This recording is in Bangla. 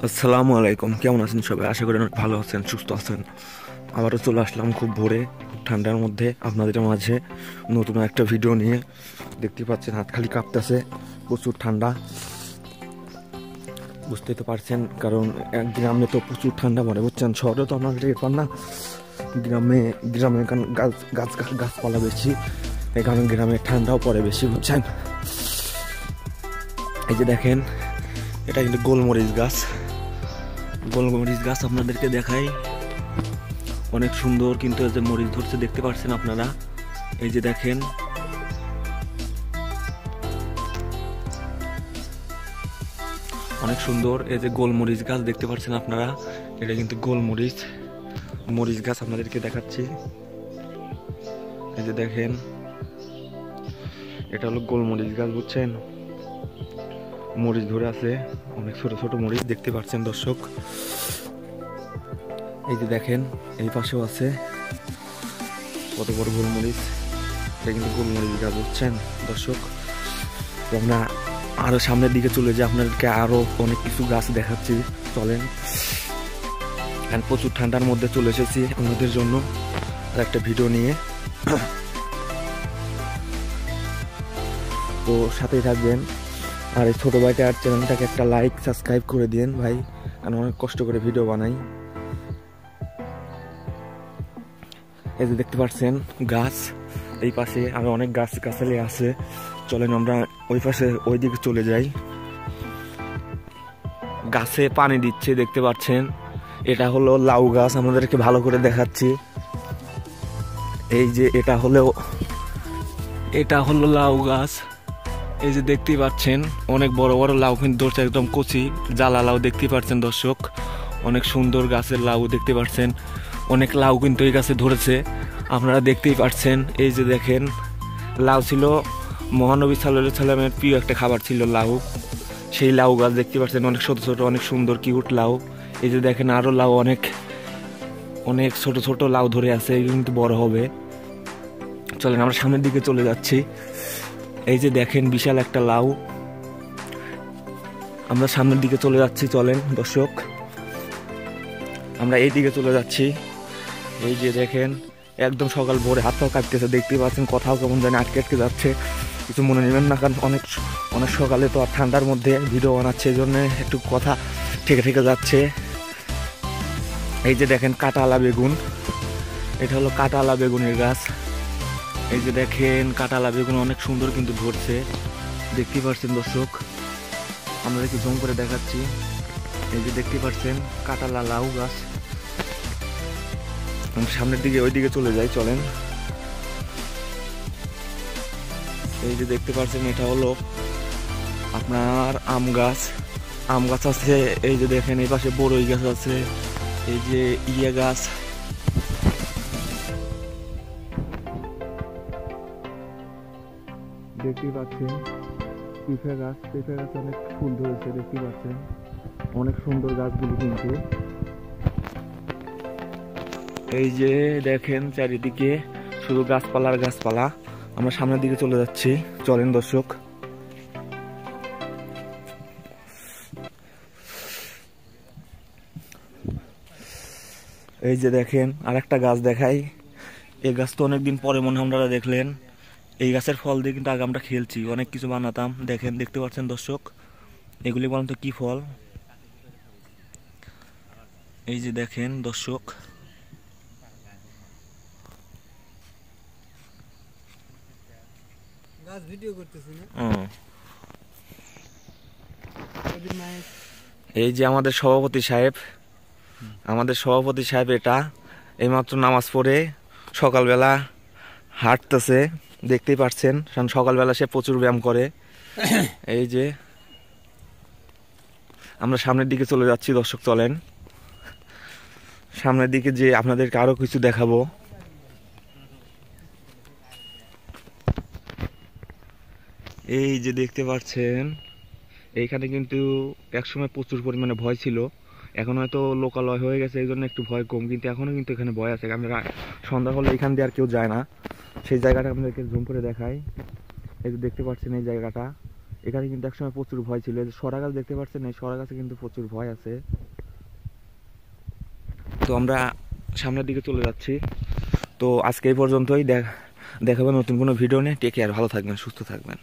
আসসালামু আলাইকুম, কেমন আছেন সবাই? আশা করি অনেক ভালো আছেন, সুস্থ আছেন। আবারও চলে আসলাম খুব ভোরে, খুব ঠান্ডার মধ্যে আপনাদের মাঝে নতুন একটা ভিডিও নিয়ে। দেখতে পাচ্ছেন হাত খালি কাঁপতেছে, প্রচুর ঠান্ডা। বুঝতেই তো পারছেন, কারণ গ্রামে তো প্রচুর ঠান্ডা পড়ে, বুঝছেন। শহরে তো আপনাদের এরপর না, গ্রামে গ্রামে গাছপালা বেশি, এই কারণে গ্রামে ঠান্ডাও পড়ে বেশি, বুঝছেন। এই যে দেখেন, এটা কিন্তু গোলমরিচ গাছ। গোলমরিচ গাছ আপনাদেরকে দেখাই, অনেক সুন্দর। কিন্তু এই যে মরিচ ধরছে, দেখতে পাচ্ছেন আপনারা। এই যে দেখেন, অনেক সুন্দর। এই যে গোলমরিচ গাছ দেখতে পাচ্ছেন আপনারা, এটা কিন্তু গোলমরিচ মরিচ গাছ আপনাদেরকে দেখাচ্ছি। এই যে দেখেন, এটা হলো গোলমরিচ গাছ, বুঝছেন। মরিচ ধরে আছে, অনেক ছোট ছোট মরিচ দেখতে পাচ্ছেন দর্শক। এই যে দেখেন, এই পাশেও আছে কত বড় গোলমরিচ। এটা কিন্তু গোলমরিচ গাছ, বুঝছেন দর্শক। আমরা আরো সামনের দিকে চলে যাই, আপনাদেরকে আরো অনেক কিছু গাছ দেখাচ্ছি, চলেন। প্রচুর ঠান্ডার মধ্যে চলে এসেছি আপনাদের জন্য আর একটা ভিডিও নিয়ে। তো সাথেই থাকবেন, আর এই ছোট ভাইটা আর চ্যানেলটাকে একটা লাইক সাবস্ক্রাইব করে দিন ভাই, কারণ অনেক কষ্ট করে ভিডিও বানাই। এই যে দেখতে পাচ্ছেন গাছ, এই পাশে আরো অনেক গাছ গাছালি আছে। চলেন আমরা ওই পাশে ওই দিকে চলে যাই। গাছে পানি দিচ্ছে, দেখতে পাচ্ছেন। এটা হলো লাউ গাছ, আমাদেরকে ভালো করে দেখাচ্ছি। এই যে এটা হলো লাউ গাছ। এই যে দেখতেই পাচ্ছেন, অনেক বড় বড় লাউ কিন্তু ধরছে, একদম কচি জ্বালা লাউ দেখতে পাচ্ছেন দর্শক। অনেক সুন্দর গাছের লাউ দেখতে পাচ্ছেন, অনেক লাউ কিন্তু এই গাছে ধরেছে, আপনারা দেখতেই পাচ্ছেন। এই যে দেখেন, লাউ ছিল মহানবী সাল্লাল্লাহু আলাইহি সাল্লামের প্রিয় একটা খাবার ছিল লাউ। সেই লাউ গাছ দেখতে পাচ্ছেন, অনেক ছোট ছোট, অনেক সুন্দর কিউট লাউ। এই যে দেখেন, আরো লাউ অনেক অনেক ছোট ছোট লাউ ধরে আছে, এগুলো কিন্তু বড় হবে। চলেন আমরা সামনের দিকে চলে যাচ্ছি। এই যে দেখেন, বিশাল একটা লাউ। আমরা সামনের দিকে চলে যাচ্ছি, চলেন দর্শক। আমরা এই দিকে চলে যাচ্ছি। এই যে দেখেন, একদম সকাল ভোরে, হাত পা কাটতেছে, দেখতে পাচ্ছেন। কথাও কেমন জানি আটকে আটকে যাচ্ছে, কিছু মনে নেবেন না, কারণ অনেক অনেক সকালে তো আর ঠান্ডার মধ্যে ভিডিও বানাচ্ছে, এই জন্য একটু কথা ঠেকে ঠেকে যাচ্ছে। এই যে দেখেন, কাঁটালা বেগুন। এটা হলো কাঁটালা বেগুনের গাছ। এই যে দেখেন, কাঁটালা বেগুন অনেক সুন্দর কিন্তু ধরছে, দেখতে পাচ্ছেন দর্শক। আমরা একটু জুম করে দেখাচ্ছি। এই যে দেখতে পাচ্ছেন, কাঁটালা লাউ গাছ। সামনের দিকে ওই দিকে চলে যাই, চলেন। এই যে দেখতে পাচ্ছেন, এটা হলো আপনার আম গাছ। আম গাছ আছে। এই যে দেখেন, এই পাশে বড়ই গাছ আছে। এই যে ইয়া গাছ, দেখতে পাচ্ছেন। পেঁপে গাছ অনেক ফুল ধরেছে, দেখতে পাচ্ছেন। অনেক সুন্দর গাছগুলি কিন্তু। এই যে দেখেন, চারিদিকে শুধু গাছপালা আর গাছপালা। আমরা সামনের দিকে চলে যাচ্ছি, চলেন দর্শক। এই যে দেখেন, আর একটা গাছ দেখাই। এই গাছ তো অনেকদিন পরে মনে হয় আপনারা দেখলেন। এই গাছের ফল দিয়ে কিন্তু আগে আমরা খেলছি, অনেক কিছু বানাতাম। দেখেন, দেখতে পাচ্ছেন দর্শক, এগুলি বলেন তো কি ফল? এই যে দেখেন দর্শক, এই যে আমাদের সভাপতি সাহেব, এটা এইমাত্র নামাজ পড়ে সকালবেলা হাঁটতেছে, দেখতেই পাচ্ছেন। কারণ সকালবেলা সে প্রচুর ব্যায়াম করে। এই যে আমরা সামনের দিকে চলে যাচ্ছি দর্শক, চলেন সামনের দিকে, যে আপনাদেরকে আরো কিছু দেখাবো। এই যে দেখতে পাচ্ছেন, এইখানে কিন্তু একসময় প্রচুর পরিমাণে ভয় ছিল, এখন হয়তো লোকালয় হয়ে গেছে, এই জন্য একটু ভয় কম, কিন্তু এখনো কিন্তু এখানে ভয় আছে। আমরা সন্ধ্যা হলে এখান দিয়ে আর কেউ যায় না। সেই জায়গাটা আপনাদেরকে জুম করে দেখাই। এই যে দেখতে পাচ্ছেন, এই জায়গাটা, এখানে কিন্তু একসময় প্রচুর ভয় ছিল। সরা গাছ দেখতে পাচ্ছেন, এই সরা গাছে কিন্তু প্রচুর ভয় আছে। তো আমরা সামনের দিকে চলে যাচ্ছি। তো আজকে এই পর্যন্তই, দেখাবো নতুন কোনো ভিডিও নিয়ে। টেক কেয়ার, ভালো থাকবেন, সুস্থ থাকবেন।